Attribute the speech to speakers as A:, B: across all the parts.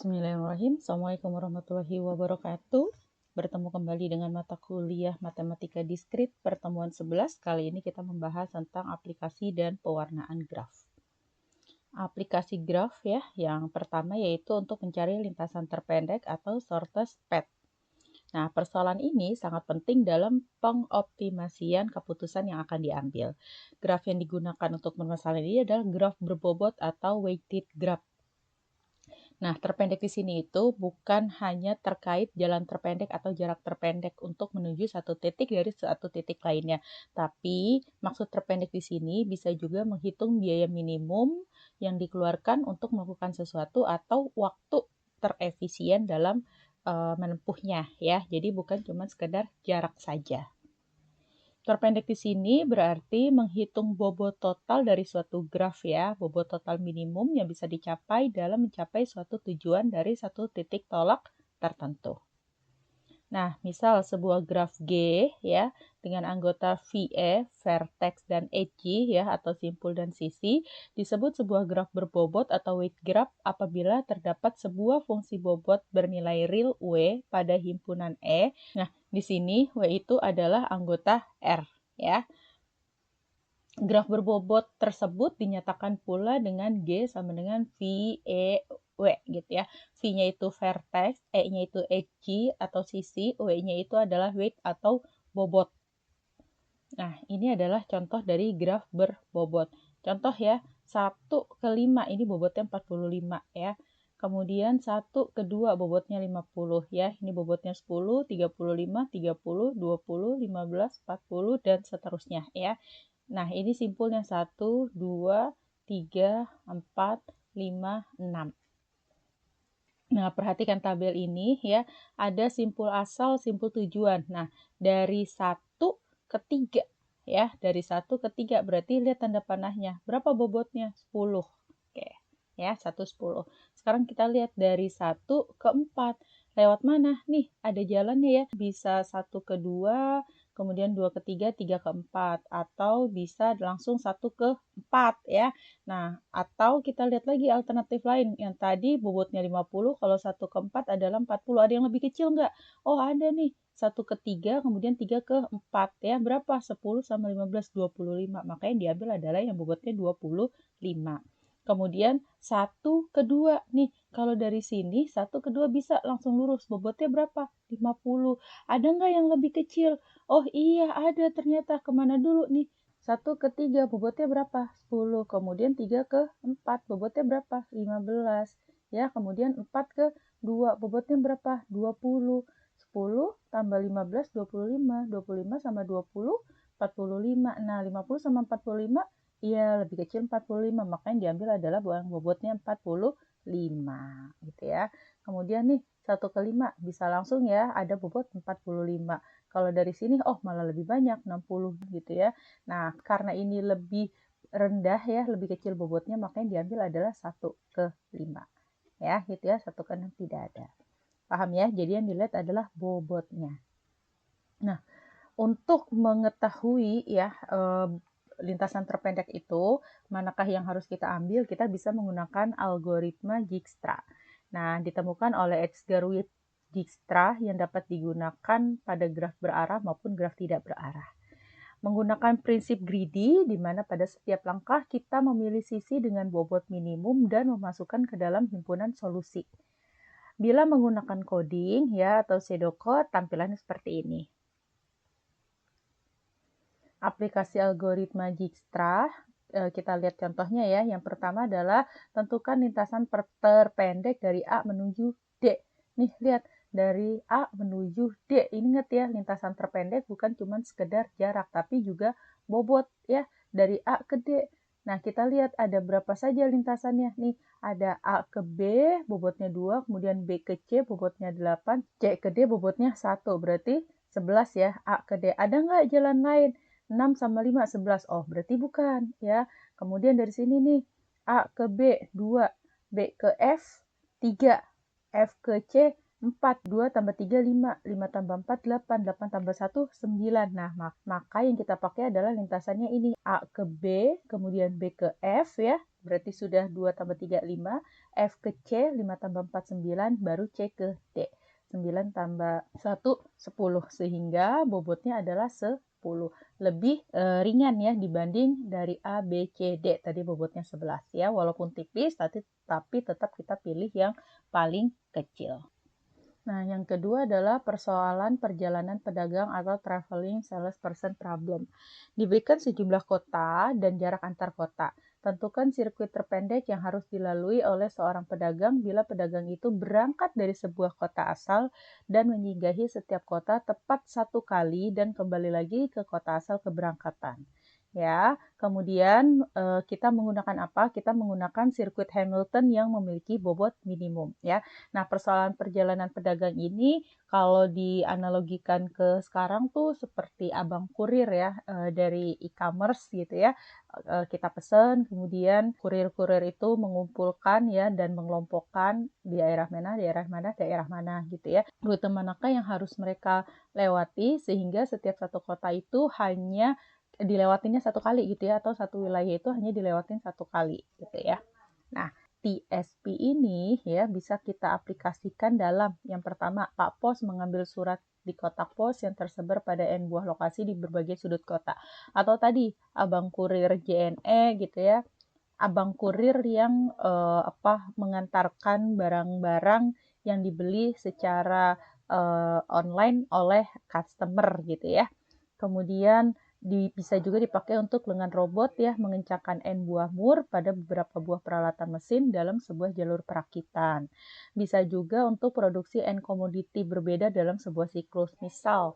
A: Bismillahirrahmanirrahim. Assalamualaikum warahmatullahi wabarakatuh. Bertemu kembali dengan mata kuliah Matematika Diskrit pertemuan 11. Kali ini kita membahas tentang aplikasi dan pewarnaan graf. Aplikasi graf ya, yang pertama yaitu untuk mencari lintasan terpendek atau shortest path. Nah, persoalan ini sangat penting dalam pengoptimasian keputusan yang akan diambil. Graf yang digunakan untuk permasalahan ini adalah graf berbobot atau weighted graph. Nah, terpendek di sini itu bukan hanya terkait jalan terpendek atau jarak terpendek untuk menuju satu titik dari satu titik lainnya. Tapi, maksud terpendek di sini bisa juga menghitung biaya minimum yang dikeluarkan untuk melakukan sesuatu atau waktu terefisien dalam menempuhnya ya. Jadi bukan cuma sekedar jarak saja. Terpendek di sini berarti menghitung bobot total dari suatu graf ya, bobot total minimum yang bisa dicapai dalam mencapai suatu tujuan dari satu titik tolak tertentu. Nah, misal sebuah graf G ya dengan anggota VE, vertex dan edge ya atau simpul dan sisi disebut sebuah graf berbobot atau weight graph apabila terdapat sebuah fungsi bobot bernilai real W pada himpunan E. Nah, di sini W itu adalah anggota R ya. Graf berbobot tersebut dinyatakan pula dengan G sama dengan V, E, W gitu ya. V-nya itu vertex, E-nya itu edge atau sisi, W-nya itu adalah weight atau bobot. Nah, ini adalah contoh dari graf berbobot. Contoh ya, 1 ke 5 ini bobotnya 45 ya. Kemudian 1 ke 2 bobotnya 50 ya. Ini bobotnya 10, 35, 30, 20, 15, 40 dan seterusnya ya. Nah, ini simpulnya 1, 2, 3, 4, 5, 6. Nah, perhatikan tabel ini ya, ada simpul asal, simpul tujuan. Nah, dari 1 ke 3 ya, dari 1 ke 3 berarti lihat tanda panahnya. Berapa bobotnya? 10. Oke, ya, 1, 10. Sekarang kita lihat dari 1 ke 4. Lewat mana? Nih, ada jalannya ya. Bisa 1 ke 2, kemudian 2 ke 3, 3 ke 4. Atau bisa langsung 1 ke 4 ya. Nah, atau kita lihat lagi alternatif lain. Yang tadi bobotnya 50, kalau 1 ke 4 adalah 40. Ada yang lebih kecil nggak? Oh, ada nih. 1 ke 3, kemudian 3 ke 4. Ya, berapa? 10 sama 15, 25. Maka yang diambil adalah yang bobotnya 25. Kemudian 1 ke 2. Nih, kalau dari sini 1 ke 2 bisa langsung lurus. Bobotnya berapa? 50. Ada nggak yang lebih kecil? Oh iya, ada ternyata. Kemana dulu nih? 1 ke 3 bobotnya berapa? 10. Kemudian 3 ke 4 bobotnya berapa? 15. Ya, kemudian 4 ke 2 bobotnya berapa? 20. 10 tambah 15, 25. 25 sama 20, 45. Nah, 50 sama 45, iya lebih kecil 45. Maka yang diambil adalah bobotnya 45. Gitu ya. Kemudian nih, 1 ke 5 bisa langsung ya, ada bobot 45. Kalau dari sini, oh malah lebih banyak, 60 gitu ya. Nah, karena ini lebih rendah ya, lebih kecil bobotnya, maka yang diambil adalah 1 ke 5. Ya, gitu ya, 1 ke 6 tidak ada. Paham ya? Jadi yang dilihat adalah bobotnya. Nah, untuk mengetahui ya lintasan terpendek itu, manakah yang harus kita ambil, kita bisa menggunakan algoritma Dijkstra. Nah, ditemukan oleh Edgar Dijkstra yang dapat digunakan pada graf berarah maupun graf tidak berarah. Menggunakan prinsip greedy, di mana pada setiap langkah kita memilih sisi dengan bobot minimum dan memasukkan ke dalam himpunan solusi. Bila menggunakan coding ya atau pseudocode, tampilannya seperti ini. Aplikasi algoritma Dijkstra, kita lihat contohnya ya. Yang pertama adalah tentukan lintasan terpendek dari A menuju D. Nih, lihat. Dari A menuju D. Ingat ya, lintasan terpendek bukan cuma sekedar jarak, tapi juga bobot ya. Dari A ke D. Nah, kita lihat ada berapa saja lintasannya. Nih, ada A ke B, bobotnya 2, kemudian B ke C, bobotnya 8, C ke D, bobotnya 1. Berarti 11 ya, A ke D. Ada nggak jalan lain? 6 sama 5, 11. Oh, berarti bukan ya. Kemudian dari sini nih, A ke B, 2. B ke F, 3. F ke C, 4. 2 tambah 3, 5. 5 tambah 4, 8. 8 tambah 1, 9. Nah, maka yang kita pakai adalah lintasannya ini. A ke B, kemudian B ke F ya. Berarti sudah 2 tambah 3, 5. F ke C, 5 tambah 4, 9, baru C ke D. 9 tambah 1, 10. Sehingga bobotnya adalah 10. Lebih ringan ya dibanding dari A, B, C, D. Tadi bobotnya 11 ya. Walaupun tipis, tapi tetap kita pilih yang paling kecil. Nah, yang kedua adalah persoalan perjalanan pedagang atau traveling salesperson problem. Diberikan sejumlah kota dan jarak antar kota. Tentukan sirkuit terpendek yang harus dilalui oleh seorang pedagang bila pedagang itu berangkat dari sebuah kota asal dan menyinggahi setiap kota tepat 1 kali dan kembali lagi ke kota asal keberangkatan. Ya, kemudian kita menggunakan apa? Kita menggunakan sirkuit Hamilton yang memiliki bobot minimum ya. Nah, persoalan perjalanan pedagang ini kalau dianalogikan ke sekarang tuh seperti abang kurir ya, dari e-commerce gitu ya. Kita pesan, kemudian kurir-kurir itu mengumpulkan ya dan mengelompokkan di daerah mana gitu ya. Rute manakah yang harus mereka lewati sehingga setiap satu kota itu hanya dilewatinya 1 kali gitu ya, atau satu wilayah itu hanya dilewatin 1 kali gitu ya. Nah, TSP ini ya bisa kita aplikasikan dalam yang pertama, Pak Pos mengambil surat di kotak pos yang tersebar pada N buah lokasi di berbagai sudut kota. Atau tadi abang kurir JNE gitu ya, abang kurir yang mengantarkan barang-barang yang dibeli secara online oleh customer gitu ya. Kemudian bisa juga dipakai untuk lengan robot ya, mengencangkan N buah mur pada beberapa buah peralatan mesin dalam sebuah jalur perakitan. Bisa juga untuk produksi N komoditi berbeda dalam sebuah siklus. Misal,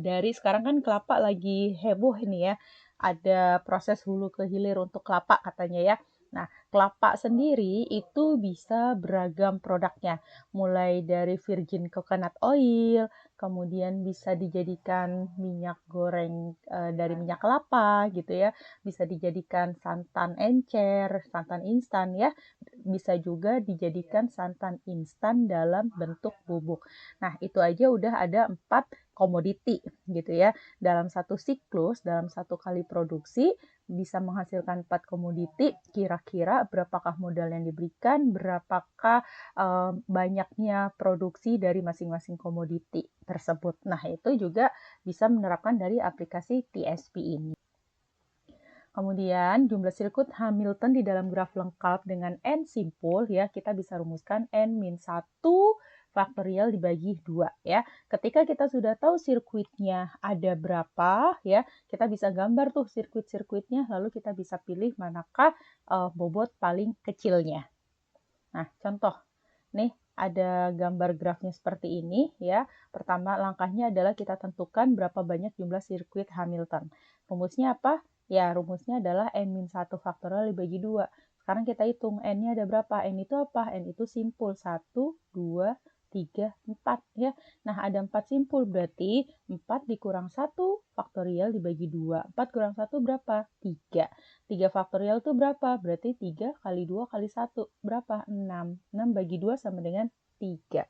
A: dari sekarang kan kelapa lagi heboh ini ya, ada proses hulu ke hilir untuk kelapa katanya ya. Nah, kelapa sendiri itu bisa beragam produknya, mulai dari virgin coconut oil, kemudian bisa dijadikan minyak goreng dari minyak kelapa gitu ya, bisa dijadikan santan encer, santan instan ya, bisa juga dijadikan santan instan dalam bentuk bubuk. Nah, itu aja udah ada 4 komoditi gitu ya. Dalam satu siklus, dalam 1 kali produksi, bisa menghasilkan 4 komoditi, kira-kira berapakah modal yang diberikan, berapakah banyaknya produksi dari masing-masing komoditi tersebut. Nah, itu juga bisa menerapkan dari aplikasi TSP ini. Kemudian jumlah sirkuit Hamilton di dalam graf lengkap dengan N simpul ya, kita bisa rumuskan N-1 faktorial dibagi 2 ya. Ketika kita sudah tahu sirkuitnya ada berapa ya, kita bisa gambar tuh sirkuit-sirkuitnya, lalu kita bisa pilih manakah bobot paling kecilnya. Nah, contoh nih ada gambar grafnya seperti ini ya. Pertama langkahnya adalah kita tentukan berapa banyak jumlah sirkuit Hamilton. Rumusnya apa? Ya, rumusnya adalah N-1 faktorial dibagi 2. Sekarang kita hitung N-nya ada berapa? N itu apa? N itu simpul. 1, 2, 3, 4 ya. Nah, ada 4 simpul berarti 4 dikurang 1 faktorial dibagi 2. 4 kurang 1 berapa? 3. 3 faktorial itu berapa? Berarti 3 kali 2 kali 1 berapa? 6. 6 bagi 2 sama dengan 3.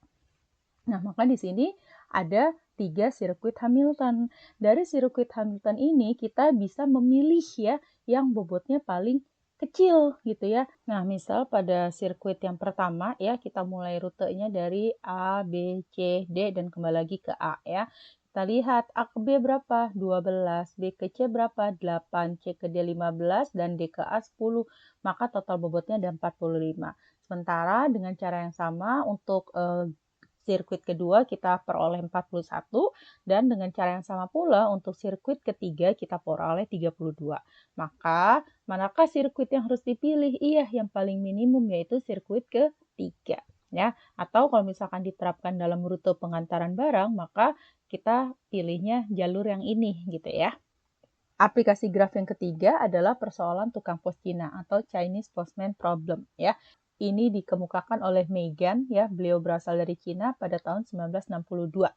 A: Nah, maka di sini ada 3 sirkuit Hamilton. Dari sirkuit Hamilton ini kita bisa memilih ya yang bobotnya paling kecil gitu ya. Nah, misal pada sirkuit yang pertama ya, kita mulai rutenya dari A, B, C, D dan kembali lagi ke A ya. Kita lihat A ke B berapa? 12, B ke C berapa? 8, C ke D 15 dan D ke A 10. Maka total bobotnya ada 45. Sementara dengan cara yang sama untuk sirkuit kedua kita peroleh 41 dan dengan cara yang sama pula untuk sirkuit ketiga kita peroleh 32. Maka manakah sirkuit yang harus dipilih? Iya, yang paling minimum yaitu sirkuit ketiga ya. Atau kalau misalkan diterapkan dalam rute pengantaran barang, maka kita pilihnya jalur yang ini gitu ya. Aplikasi graf yang ketiga adalah persoalan tukang pos Cina atau Chinese Postman Problem ya. Ini dikemukakan oleh Megan ya, beliau berasal dari Cina pada tahun 1962.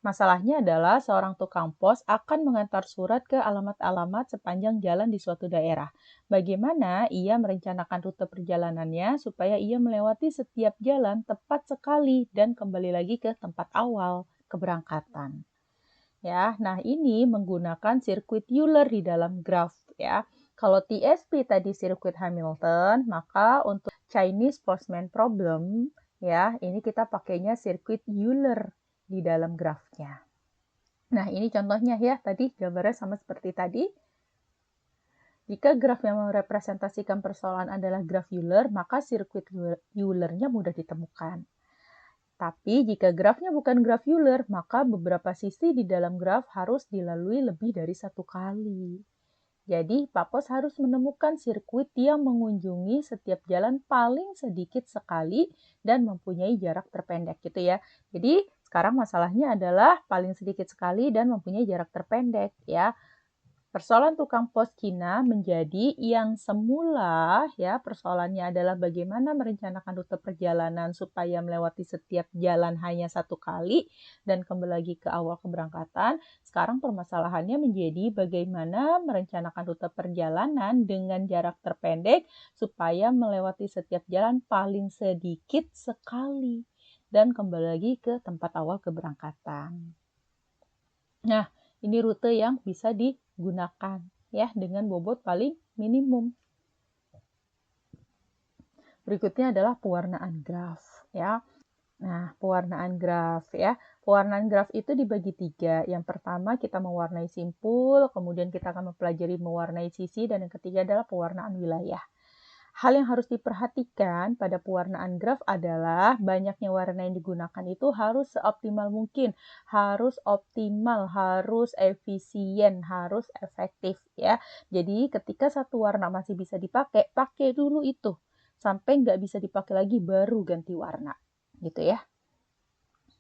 A: Masalahnya adalah seorang tukang pos akan mengantar surat ke alamat-alamat sepanjang jalan di suatu daerah. Bagaimana ia merencanakan rute perjalanannya supaya ia melewati setiap jalan tepat sekali dan kembali lagi ke tempat awal keberangkatan. Ya, nah ini menggunakan sirkuit Euler di dalam graf ya. Kalau TSP tadi sirkuit Hamilton, maka untuk Chinese Postman Problem, ya, ini kita pakainya sirkuit Euler di dalam grafnya. Nah, ini contohnya ya, tadi gambarnya sama seperti tadi. Jika graf yang merepresentasikan persoalan adalah graf Euler, maka sirkuit Euler-nya mudah ditemukan. Tapi jika grafnya bukan graf Euler, maka beberapa sisi di dalam graf harus dilalui lebih dari satu kali. Jadi, Pak Pos harus menemukan sirkuit yang mengunjungi setiap jalan paling sedikit sekali dan mempunyai jarak terpendek gitu ya. Jadi, sekarang masalahnya adalah paling sedikit sekali dan mempunyai jarak terpendek ya. Persoalan tukang pos Cina menjadi yang semula ya, persoalannya adalah bagaimana merencanakan rute perjalanan supaya melewati setiap jalan hanya satu kali dan kembali lagi ke awal keberangkatan. Sekarang permasalahannya menjadi bagaimana merencanakan rute perjalanan dengan jarak terpendek supaya melewati setiap jalan paling sedikit sekali dan kembali lagi ke tempat awal keberangkatan. Nah, ini rute yang bisa digunakan ya dengan bobot paling minimum. Berikutnya adalah pewarnaan graf ya. Nah, pewarnaan graf ya. Pewarnaan graf itu dibagi 3. Yang pertama kita mewarnai simpul, kemudian kita akan mempelajari mewarnai sisi, dan yang ketiga adalah pewarnaan wilayah. Hal yang harus diperhatikan pada pewarnaan graf adalah banyaknya warna yang digunakan itu harus seoptimal mungkin, harus optimal, harus efisien, harus efektif ya. Jadi ketika satu warna masih bisa dipakai, pakai dulu itu. Sampai nggak bisa dipakai lagi baru ganti warna gitu ya.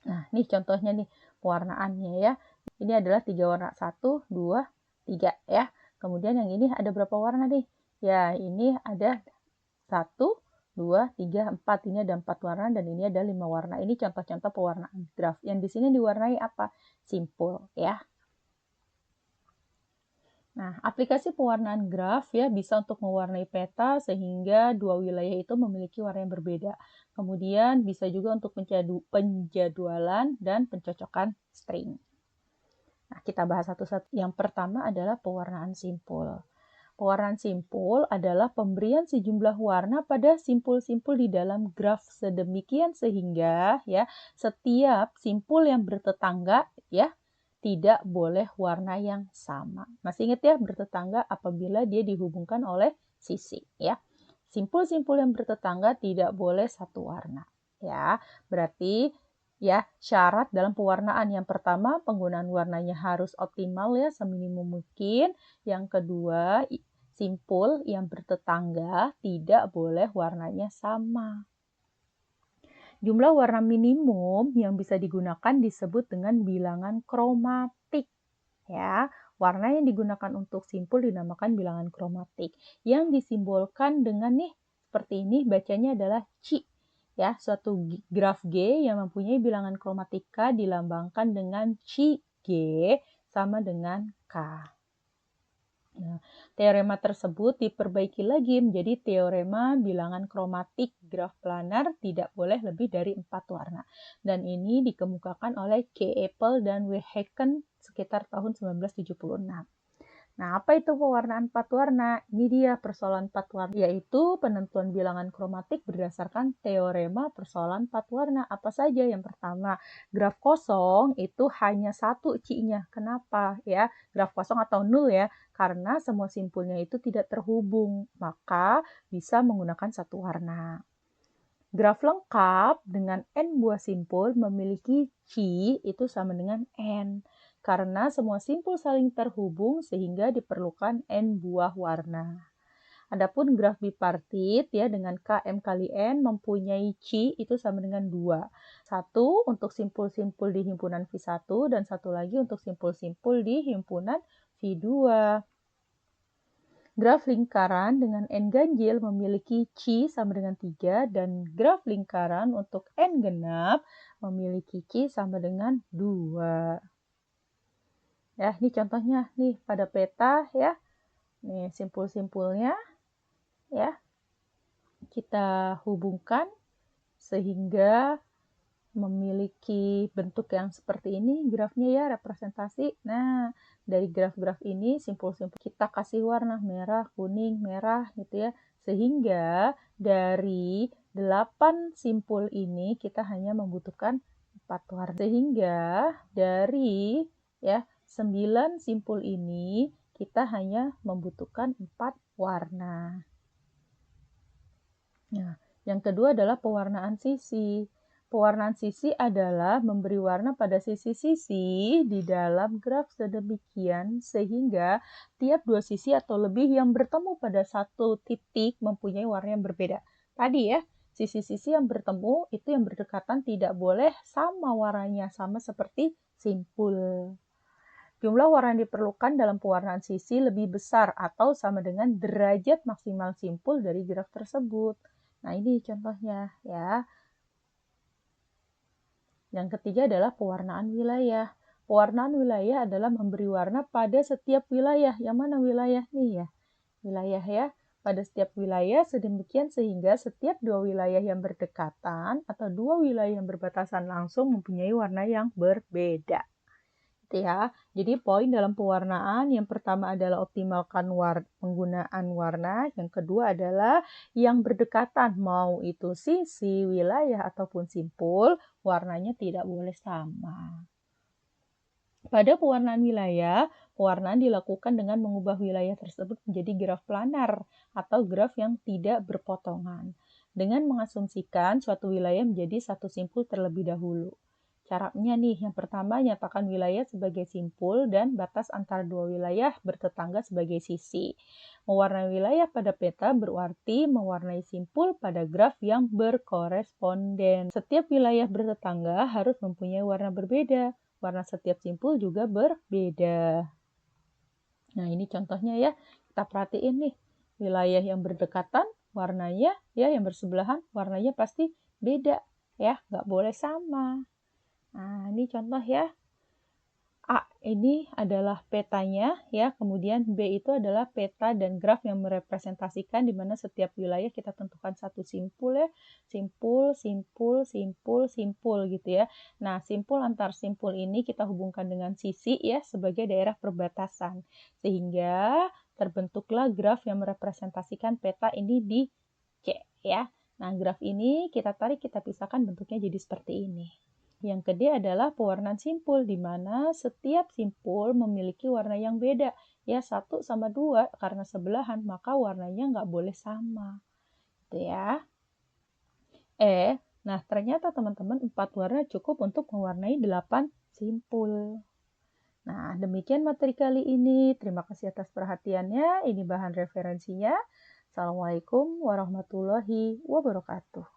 A: Nah, ini contohnya nih pewarnaannya ya. Ini adalah 3 warna, 1, 2, 3 ya. Kemudian yang ini ada berapa warna nih? Ya, ini ada 1, 2, 3, 4. Ini ada 4 warna dan ini ada 5 warna. Ini contoh-contoh pewarnaan graf. Yang di sini diwarnai apa? Simpul ya. Nah, aplikasi pewarnaan graf ya bisa untuk mewarnai peta sehingga dua wilayah itu memiliki warna yang berbeda. Kemudian bisa juga untuk penjadwalan dan pencocokan string. Nah, kita bahas satu-satu. Yang pertama adalah pewarnaan simpul. Pewarnaan simpul adalah pemberian sejumlah warna pada simpul-simpul di dalam graf sedemikian sehingga ya setiap simpul yang bertetangga ya tidak boleh warna yang sama. Masih ingat ya bertetangga apabila dia dihubungkan oleh sisi ya. Simpul-simpul yang bertetangga tidak boleh satu warna ya. Berarti ya syarat dalam pewarnaan yang pertama penggunaan warnanya harus optimal ya seminimum mungkin. Yang kedua simpul yang bertetangga tidak boleh warnanya sama. Jumlah warna minimum yang bisa digunakan disebut dengan bilangan kromatik ya. Warna yang digunakan untuk simpul dinamakan bilangan kromatik yang disimbolkan dengan nih seperti ini, bacanya adalah C. Ya, suatu graf G yang mempunyai bilangan kromatika dilambangkan dengan C G sama dengan K. Nah, teorema tersebut diperbaiki lagi menjadi teorema bilangan kromatik graf planar tidak boleh lebih dari 4 warna. Dan ini dikemukakan oleh K. Apple dan W. Haken sekitar tahun 1976. Nah, apa itu pewarnaan 4 warna? Ini dia persoalan 4 warna, yaitu penentuan bilangan kromatik berdasarkan teorema persoalan 4 warna. Apa saja? Yang pertama, graf kosong itu hanya satu C-nya. Kenapa? Ya, graf kosong atau nol ya, karena semua simpulnya itu tidak terhubung, maka bisa menggunakan satu warna. Graf lengkap dengan n buah simpul memiliki C itu sama dengan n. Karena semua simpul saling terhubung sehingga diperlukan n buah warna. Adapun graf bipartit ya dengan Km kali N mempunyai C itu sama dengan 2. Satu untuk simpul-simpul di himpunan V1 dan satu lagi untuk simpul-simpul di himpunan V2. Graf lingkaran dengan N ganjil memiliki C sama dengan 3 dan graf lingkaran untuk N genap memiliki C sama dengan 2. Ya, ini contohnya nih pada peta ya. Nih simpul-simpulnya ya. Kita hubungkan sehingga memiliki bentuk yang seperti ini grafnya ya, representasi. Nah, dari graf-graf ini simpul-simpul kita kasih warna merah, kuning, merah gitu ya. Sehingga dari 8 simpul ini kita hanya membutuhkan 4 warna. Sehingga dari 9 simpul ini kita hanya membutuhkan 4 warna. Nah, yang kedua adalah pewarnaan sisi. Pewarnaan sisi adalah memberi warna pada sisi-sisi di dalam graf sedemikian sehingga tiap dua sisi atau lebih yang bertemu pada satu titik mempunyai warna yang berbeda. Tadi ya, sisi-sisi yang bertemu itu yang berdekatan tidak boleh sama warnanya, sama seperti simpul. Jumlah warna yang diperlukan dalam pewarnaan sisi lebih besar atau sama dengan derajat maksimal simpul dari graf tersebut. Nah, ini contohnya ya. Yang ketiga adalah pewarnaan wilayah. Pewarnaan wilayah adalah memberi warna pada setiap wilayah. Yang mana wilayah nih ya? Wilayah ya. Pada setiap wilayah sedemikian sehingga setiap dua wilayah yang berdekatan atau dua wilayah yang berbatasan langsung mempunyai warna yang berbeda. Ya. Jadi poin dalam pewarnaan yang pertama adalah optimalkan penggunaan warna, yang kedua adalah yang berdekatan, mau itu sisi, wilayah ataupun simpul, warnanya tidak boleh sama. Pada pewarnaan wilayah, pewarnaan dilakukan dengan mengubah wilayah tersebut menjadi graf planar atau graf yang tidak berpotongan dengan mengasumsikan suatu wilayah menjadi satu simpul terlebih dahulu. Caranya nih, yang pertama nyatakan wilayah sebagai simpul dan batas antara dua wilayah bertetangga sebagai sisi. Mewarnai wilayah pada peta berarti mewarnai simpul pada graf yang berkoresponden. Setiap wilayah bertetangga harus mempunyai warna berbeda. Warna setiap simpul juga berbeda. Nah, ini contohnya ya. Kita perhatiin nih, wilayah yang berdekatan warnanya ya yang bersebelahan warnanya pasti beda ya, nggak boleh sama. Nah, ini contoh ya. A ini adalah petanya ya, kemudian B itu adalah peta dan graf yang merepresentasikan di mana setiap wilayah kita tentukan satu simpul ya, simpul, simpul, simpul, simpul gitu ya. Nah, simpul antar simpul ini kita hubungkan dengan sisi ya sebagai daerah perbatasan. Sehingga terbentuklah graf yang merepresentasikan peta ini di C ya. Nah, graf ini kita tarik, kita pisahkan bentuknya jadi seperti ini. Yang kedua adalah pewarnaan simpul, di mana setiap simpul memiliki warna yang beda. Ya, 1 sama 2 karena sebelahan, maka warnanya nggak boleh sama. Gitu ya. Nah ternyata teman-teman 4 warna cukup untuk mewarnai 8 simpul. Nah, demikian materi kali ini. Terima kasih atas perhatiannya. Ini bahan referensinya. Assalamualaikum warahmatullahi wabarakatuh.